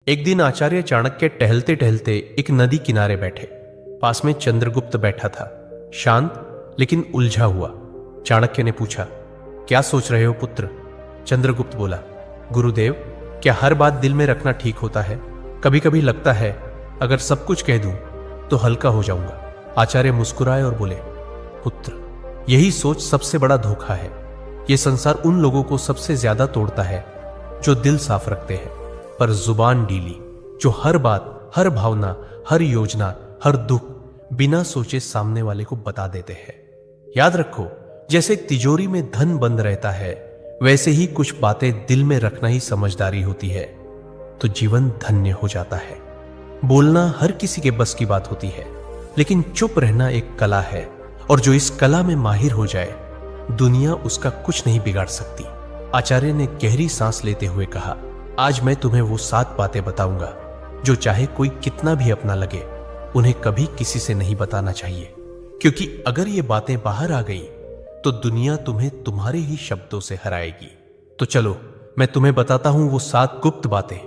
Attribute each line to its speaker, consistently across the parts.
Speaker 1: एक दिन आचार्य चाणक्य टहलते टहलते एक नदी किनारे बैठे। पास में चंद्रगुप्त बैठा था, शांत लेकिन उलझा हुआ। चाणक्य ने पूछा, क्या सोच रहे हो पुत्र? चंद्रगुप्त बोला, गुरुदेव, क्या हर बात दिल में रखना ठीक होता है? कभी कभी लगता है अगर सब कुछ कह दूं तो हल्का हो जाऊंगा। आचार्य मुस्कुराए और बोले, पुत्र, यही सोच सबसे बड़ा धोखा है। यह संसार उन लोगों को सबसे ज्यादा तोड़ता है जो दिल साफ रखते हैं पर जुबान ढीली, जो हर बात, हर भावना, हर योजना, हर दुख बिना सोचे सामने वाले को बता देते हैं। याद रखो, जैसे तिजोरी में धन बंद रहता है, वैसे ही कुछ बातें दिल में रखना ही समझदारी होती है, तो जीवन धन्य हो जाता है। बोलना हर किसी के बस की बात होती है, लेकिन चुप रहना एक कला है, और जो इस कला में माहिर हो जाए, दुनिया उसका कुछ नहीं बिगाड़ सकती। आचार्य ने गहरी सांस लेते हुए कहा, आज मैं तुम्हें वो 7 बातें बताऊंगा जो चाहे कोई कितना भी अपना लगे, उन्हें कभी किसी से नहीं बताना चाहिए, क्योंकि अगर ये बातें बाहर आ गई तो दुनिया तुम्हें तुम्हारे ही शब्दों से हराएगी। तो चलो मैं तुम्हें बताता हूं वो 7 गुप्त बातें,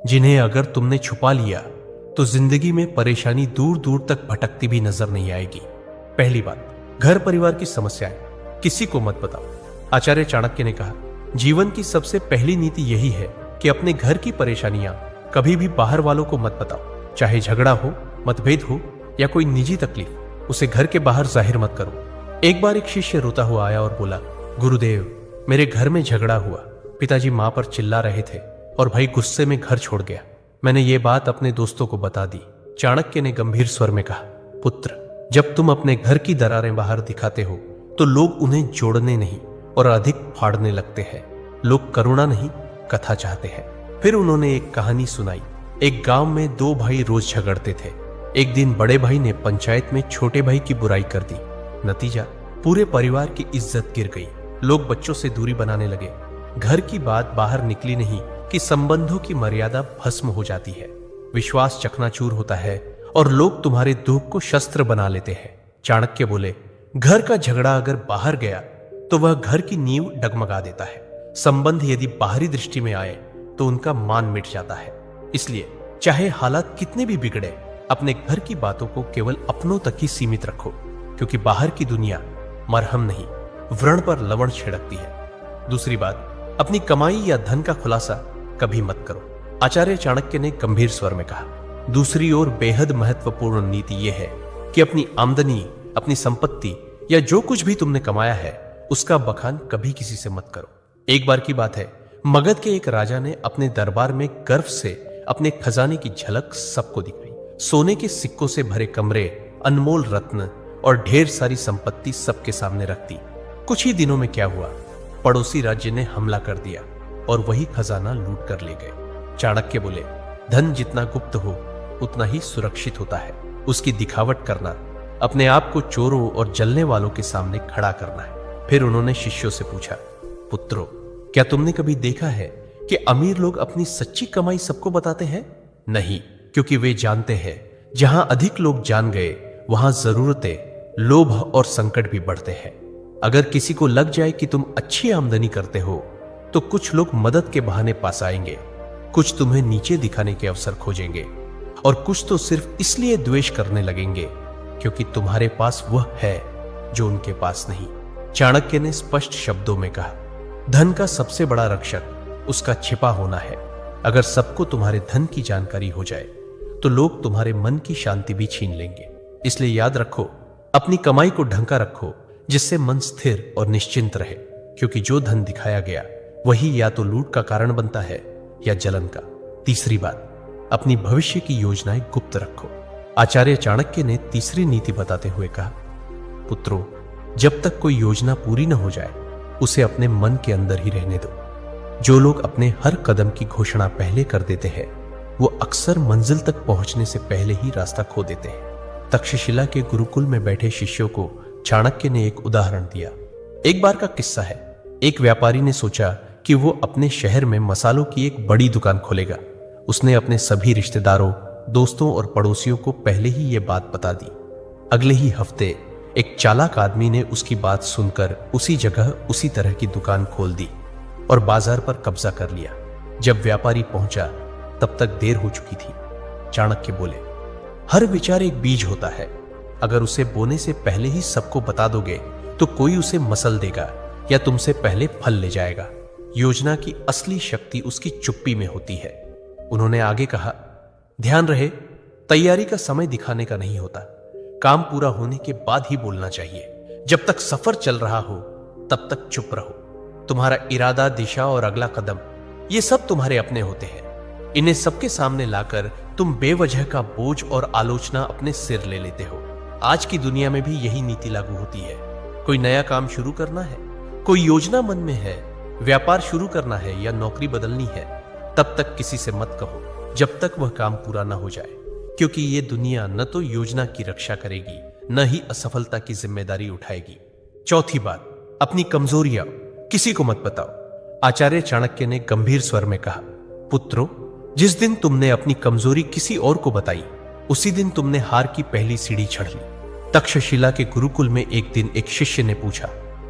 Speaker 1: जिन्हें अगर तुमने छुपा लिया तो जिंदगी में परेशानी दूर दूर तक भटकती भी नजर नहीं आएगी। पहली बात, घर परिवार की समस्याएं किसी को मत बताओ। आचार्य चाणक्य ने कहा, जीवन की सबसे पहली नीति यही है कि अपने घर की परेशानियां कभी भी बाहर वालों को मत बताओ। चाहे झगड़ा हो, मतभेद हो या कोई निजी तकलीफ, उसे घर के बाहर जाहिर मत करो। एक बार एक शिष्य रोता हुआ आया और बोला, गुरुदेव, मेरे घर में झगड़ा हुआ। पिताजी मां पर चिल्ला रहे थे और भाई गुस्से में घर छोड़ गया। मैंने ये बात अपने दोस्तों को बता दी। चाणक्य ने गंभीर स्वर में कहा, पुत्र, जब तुम अपने घर की दरारें बाहर दिखाते हो तो लोग उन्हें जोड़ने नहीं और अधिक फाड़ने लगते हैं। लोग करुणा नहीं, कथा चाहते हैं। फिर उन्होंने एक कहानी सुनाई। एक गांव में 2 भाई रोज झगड़ते थे। एक दिन बड़े भाई ने पंचायत में छोटे भाई की बुराई कर दी। नतीजा, पूरे परिवार की इज्जत गिर गई। लोग बच्चों से दूरी बनाने लगे। घर की बात बाहर निकली नहीं कि संबंधों की मर्यादा भस्म हो जाती है, विश्वास चकनाचूर होता है और लोग तुम्हारे दुख को शस्त्र बना लेते हैं। चाणक्य बोले, घर का झगड़ा अगर बाहर गया तो वह घर की नींव डगमगा देता है। संबंध यदि बाहरी दृष्टि में आए तो उनका मान मिट जाता है। इसलिए चाहे हालात कितने भी बिगड़े, अपने घर की बातों को केवल अपनों तक ही सीमित रखो, क्योंकि बाहर की दुनिया मरहम नहीं, व्रण पर लवण छिड़कती है। दूसरी बात, अपनी कमाई या धन का खुलासा कभी मत करो। आचार्य चाणक्य ने गंभीर स्वर में कहा, दूसरी ओर बेहद महत्वपूर्ण नीति यह है कि अपनी आमदनी, अपनी संपत्ति या जो कुछ भी तुमने कमाया है, उसका बखान कभी किसी से मत करो। एक बार की बात है, मगध के एक राजा ने अपने दरबार में गर्व से अपने खजाने की झलक सबको दिखाई। सोने के सिक्कों से भरे कमरे, अनमोल रत्न और ढेर सारी संपत्ति सबके सामने रख दी। कुछ ही दिनों में क्या हुआ, पड़ोसी राज्य ने हमला कर दिया और वही खजाना लूट कर ले गए। चाणक्य बोले, धन जितना गुप्त हो उतना ही सुरक्षित होता है। उसकी दिखावट करना, अपने आप को चोरों और जलने वालों के सामने खड़ा करना है। फिर उन्होंने शिष्यों से पूछा, पुत्रों, क्या तुमने कभी देखा है कि अमीर लोग अपनी सच्ची कमाई सबको बताते हैं? नहीं, क्योंकि वे जानते हैं जहां अधिक लोग जान गए वहां जरूरतें, लोभ और संकट भी बढ़ते हैं। अगर किसी को लग जाए कि तुम अच्छी आमदनी करते हो तो कुछ लोग मदद के बहाने पास आएंगे, कुछ तुम्हें नीचे दिखाने के अवसर खोजेंगे और कुछ तो सिर्फ इसलिए द्वेष करने लगेंगे क्योंकि तुम्हारे पास वह है जो उनके पास नहीं। चाणक्य ने स्पष्ट शब्दों में कहा, धन का सबसे बड़ा रक्षक उसका छिपा होना है। अगर सबको तुम्हारे धन की जानकारी हो जाए तो लोग तुम्हारे मन की शांति भी छीन लेंगे। इसलिए याद रखो, अपनी कमाई को ढंका रखो जिससे मन स्थिर और निश्चिंत रहे, क्योंकि जो धन दिखाया गया वही या तो लूट का कारण बनता है या जलन का। तीसरी बात, अपनी भविष्य की योजनाएं गुप्त रखो। आचार्य चाणक्य ने तीसरी नीति बताते हुए कहा, पुत्रों, जब तक कोई योजना पूरी न हो जाए उसे अपने मन के अंदर ही रहने दो। जो लोग अपने हर कदम की घोषणा पहले कर देते हैं वो अक्सर मंजिल तक पहुंचने से पहले ही रास्ता खो देते हैं। तक्षशिला के गुरुकुल में बैठे शिष्यों को चाणक्य ने एक उदाहरण दिया। एक बार का किस्सा है। एक व्यापारी ने सोचा कि वो अपने शहर में मसालों की एक बड़ी दुकान खोलेगा। उसने अपने सभी रिश्तेदारों, दोस्तों और पड़ोसियों को पहले ही ये बात बता दी। अगले ही हफ्ते एक चालाक आदमी ने उसकी बात सुनकर उसी जगह उसी तरह की दुकान खोल दी और बाजार पर कब्जा कर लिया। जब व्यापारी पहुंचा तब तक देर हो चुकी थी। चाणक्य बोले, हर विचार एक बीज होता है। अगर उसे बोने से पहले ही सबको बता दोगे तो कोई उसे मसल देगा या तुमसे पहले फल ले जाएगा। योजना की असली शक्ति उसकी चुप्पी में होती है। उन्होंने आगे कहा, ध्यान रहे, तैयारी का समय दिखाने का नहीं होता। काम पूरा होने के बाद ही बोलना चाहिए। जब तक सफर चल रहा हो तब तक चुप रहो। तुम्हारा इरादा, दिशा और अगला कदम, ये सब तुम्हारे अपने होते हैं। इन्हें सबके सामने लाकर तुम बेवजह का बोझ और आलोचना अपने सिर ले लेते हो। आज की दुनिया में भी यही नीति लागू होती है। कोई नया काम शुरू करना है, कोई योजना मन में है, व्यापार शुरू करना है या नौकरी बदलनी है, तब तक किसी से मत कहो जब तक वह काम पूरा ना हो जाए, क्योंकि ये दुनिया न तो योजना की रक्षा करेगी न ही असफलता की जिम्मेदारी उठाएगी। चौथी बात, अपनी कमजोरियां किसी को मत बताओ। आचार्य चाणक्य ने गंभीर स्वर में कहा, पुत्रों, जिस दिन तुमने अपनी कमजोरी किसी और को बताई उसी दिन तुमने हार की पहली सीढ़ी चढ़ ली। तक्षशिला के गुरुकुल में एक दिन एक शिष्य ने पूछा,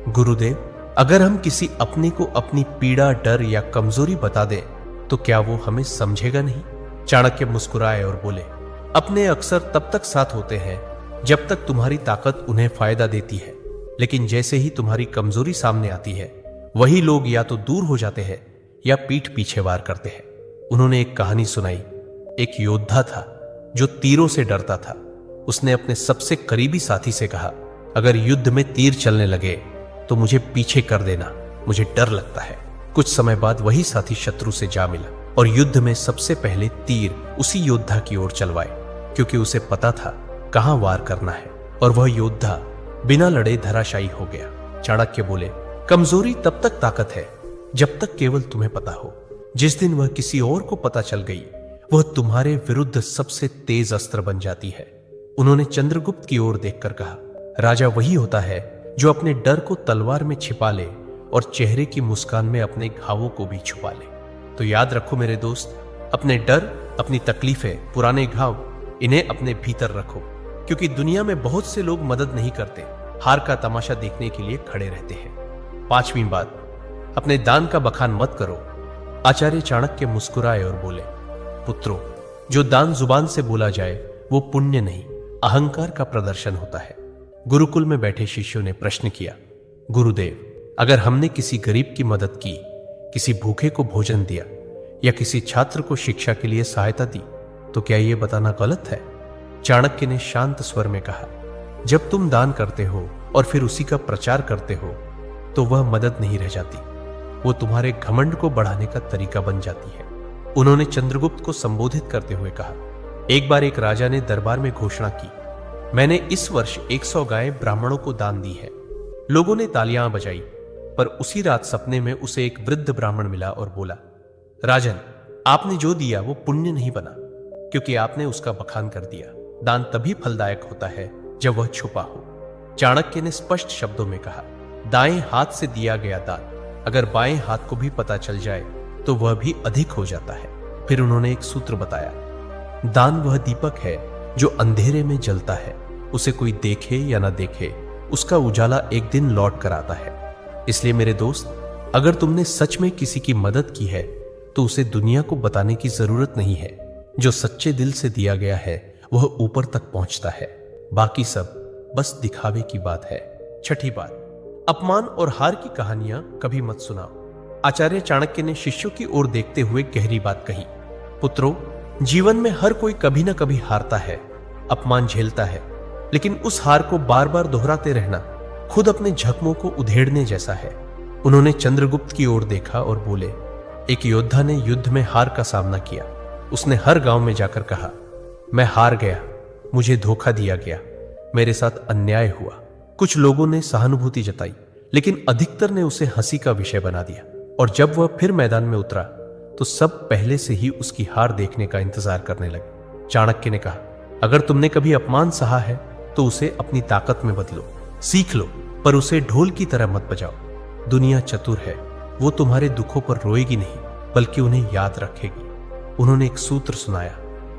Speaker 1: गुरुदेव, अगर हम किसी अपने को अपनी पीड़ा, डर या कमजोरी बता दें तो क्या वो हमें समझेगा नहीं? चाणक्य मुस्कुराए और बोले, अपने अक्सर तब तक साथ होते हैं जब तक तुम्हारी ताकत उन्हें फायदा देती है, लेकिन जैसे ही तुम्हारी कमजोरी सामने आती है वही लोग या तो दूर हो जाते हैं या पीठ पीछे वार करते हैं। उन्होंने एक कहानी सुनाई। एक योद्धा था जो तीरों से डरता था। उसने अपने सबसे करीबी साथी से कहा, अगर युद्ध में तीर चलने लगे तो मुझे पीछे कर देना, मुझे डर लगता है। कुछ समय बाद वही साथी शत्रु से जा मिला और युद्ध में सबसे पहले तीर उसी योद्धा की ओर चलवाए, क्योंकि उसे पता था कहां वार करना है, और वह योद्धा बिना लड़े धराशायी हो गया। चाणक्य बोले, कमजोरी तब तक ताकत है जब तक केवल तुम्हें पता हो। जिस दिन वह किसी और को पता चल गई वह तुम्हारे विरुद्ध सबसे तेज अस्त्र बन जाती है। उन्होंने चंद्रगुप्त की ओर देखकर कहा, राजा वही होता है जो अपने डर को तलवार में छिपा ले और चेहरे की मुस्कान में अपने घावों को भी छुपा ले। तो याद रखो मेरे दोस्त, अपने डर, अपनी तकलीफें, पुराने घाव, इन्हें अपने भीतर रखो, क्योंकि दुनिया में बहुत से लोग मदद नहीं करते, हार का तमाशा देखने के लिए खड़े रहते हैं। पांचवी बात, अपने दान का बखान मत करो। आचार्य चाणक्य मुस्कुराए और बोले, पुत्रों, जो दान जुबान से बोला जाए वो पुण्य नहीं, अहंकार का प्रदर्शन होता है। गुरुकुल में बैठे शिष्यों ने प्रश्न किया, गुरुदेव, अगर हमने किसी गरीब की मदद की, किसी भूखे को भोजन दिया या किसी छात्र को शिक्षा के लिए सहायता दी, तो क्या यह बताना गलत है? चाणक्य ने शांत स्वर में कहा, जब तुम दान करते हो और फिर उसी का प्रचार करते हो तो वह मदद नहीं रह जाती, वो तुम्हारे घमंड को बढ़ाने का तरीका बन जाती है। उन्होंने चंद्रगुप्त को संबोधित करते हुए कहा, एक बार एक राजा ने दरबार में घोषणा की, मैंने इस वर्ष 100 गायें ब्राह्मणों को दान दी है। लोगों ने तालियां बजाई, पर उसी रात सपने में उसे एक वृद्ध ब्राह्मण मिला और बोला, राजन, आपने जो दिया वो पुण्य नहीं बना, क्योंकि आपने उसका बखान कर दिया। दान तभी फलदायक होता है जब वह छुपा हो। चाणक्य ने स्पष्ट शब्दों में कहा, दाएं हाथ से दिया गया दान अगर बाएं हाथ को भी पता चल जाए तो वह भी अधिक हो जाता है। फिर उन्होंने एक सूत्र बताया, दान वह दीपक है जो अंधेरे में जलता है, उसे कोई देखे या ना देखे, उसका उजाला एक दिन लौट कर आता है। इसलिए मेरे दोस्त, अगर तुमने सच में किसी की मदद की है तो उसे दुनिया को बताने की जरूरत नहीं है। जो सच्चे दिल से दिया गया है वह ऊपर तक पहुंचता है, बाकी सब बस दिखावे की बात है। छठी बात, अपमान और हार की कहानियां कभी मत सुनाओ। आचार्य चाणक्य ने शिष्यों की ओर देखते हुए गहरी बात कही, पुत्रों, जीवन में हर कोई कभी ना कभी हारता है, अपमान झेलता है, लेकिन उस हार को बार बार दोहराते रहना खुद अपने जख्मों को उधेड़ने जैसा है। उन्होंने चंद्रगुप्त की ओर देखा और बोले, एक योद्धा ने युद्ध में हार का सामना किया। उसने हर गांव में जाकर कहा, मैं हार गया, मुझे धोखा दिया गया, मेरे साथ अन्याय हुआ। कुछ लोगों ने सहानुभूति जताई, लेकिन अधिकतर ने उसे हंसी का विषय बना दिया, और जब वह फिर मैदान में उतरा तो सब पहले से ही उसकी हार देखने का इंतजार करने लगे। चाणक्य ने कहा, अगर तुमने कभी अपमान सहा है तो उसे अपनी ताकत में बदलो, सीख लो, पर उसे ढोल की तरह मत बजाओ। दुनिया चतुर है, वो तुम्हारे दुखों पर रोएगी नहीं बल्कि उन्हें याद रखेगी। उन्होंने एक सूत्र सुनाया,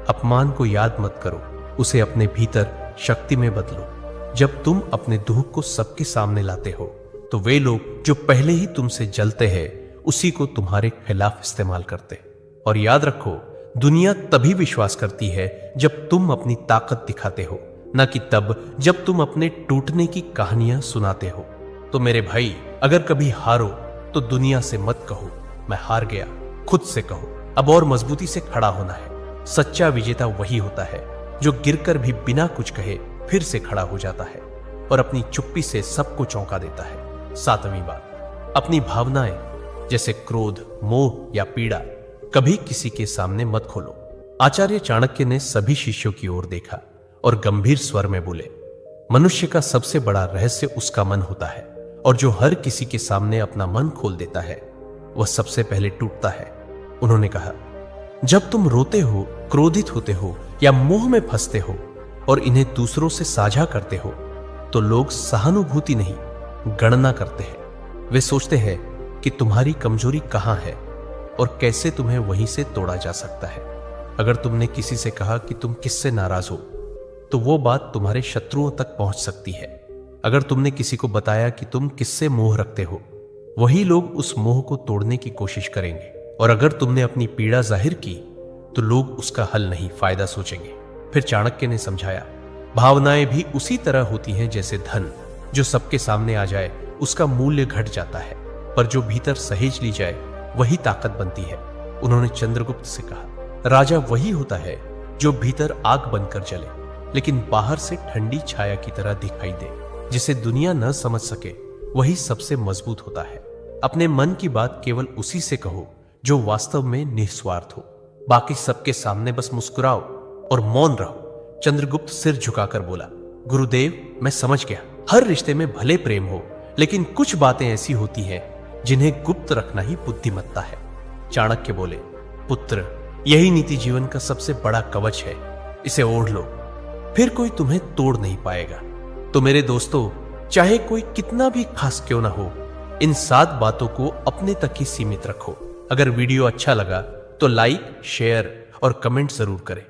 Speaker 1: अपमान को याद मत करो, उसे अपने भीतर शक्ति में बदलो। जब तुम अपने दुख को सबके सामने लाते हो तो वे लोग जो पहले ही तुमसे जलते हैं उसी को तुम्हारे खिलाफ इस्तेमाल करते। और याद रखो, दुनिया तभी विश्वास करती है जब तुम अपनी ताकत दिखाते हो, न कि तब जब तुम अपने टूटने की कहानियां सुनाते हो। तो मेरे भाई, अगर कभी हारो तो दुनिया से मत कहो मैं हार गया, खुद से कहो अब और मजबूती से खड़ा होना है। सच्चा विजेता वही होता है जो गिरकर भी बिना कुछ कहे फिर से खड़ा हो जाता है और अपनी चुप्पी से सबको चौंका देता है। 7वीं बात, अपनी भावनाएं जैसे क्रोध, मोह या पीड़ा कभी किसी के सामने मत खोलो। आचार्य चाणक्य ने सभी शिष्यों की ओर देखा और गंभीर स्वर में बोले, मनुष्य का सबसे बड़ा रहस्य उसका मन होता है और जो हर किसी के सामने अपना मन खोल देता है वह सबसे पहले टूटता है। उन्होंने कहा, जब तुम रोते हो, क्रोधित होते हो या मोह में फंसते हो और इन्हें दूसरों से साझा करते हो तो लोग सहानुभूति नहीं, गणना करते हैं। वे सोचते हैं कि तुम्हारी कमजोरी कहां है और कैसे तुम्हें वहीं से तोड़ा जा सकता है। अगर तुमने किसी से कहा कि तुम किससे नाराज हो तो वो बात तुम्हारे शत्रुओं तक पहुंच सकती है। अगर तुमने किसी को बताया कि तुम किससे मोह रखते हो, वही लोग उस मोह को तोड़ने की कोशिश करेंगे। और अगर तुमने अपनी पीड़ा जाहिर की तो लोग उसका हल नहीं, फायदा सोचेंगे। फिर चाणक्य ने समझाया, भावनाएं भी उसी तरह होती हैं जैसे धन, जो सबके सामने आ जाए उसका मूल्य घट जाता है, पर जो भीतर सहेज ली जाए वही ताकत बनती है। उन्होंने चंद्रगुप्त से कहा, राजा वही होता है जो भीतर आग बनकर जले लेकिन बाहर से ठंडी छाया की तरह दिखाई दे। जिसे दुनिया न समझ सके वही सबसे मजबूत होता है। अपने मन की बात केवल उसी से कहो जो वास्तव में निस्वार्थ हो। बाकी सबके सामने बस मुस्कुराओ और मौन रहो। चंद्रगुप्त सिर झुकाकर बोला, गुरुदेव, मैं समझ गया। हर रिश्ते में भले प्रेम हो, लेकिन कुछ बातें ऐसी होती हैं जिन्हें गुप्त रखना ही बुद्धिमत्ता है। चाणक्य बोले, पुत्र, यही नीति जीवन का सबसे बड़ा कवच है। इसे ओढ़ लो, फिर कोई तुम्हें तोड़ नहीं पाएगा। तो मेरे दोस्तों, चाहे कोई कितना भी खास क्यों ना हो, इन 7 बातों को अपने तक ही सीमित रखो। अगर वीडियो अच्छा लगा तो लाइक, शेयर और कमेंट जरूर करें।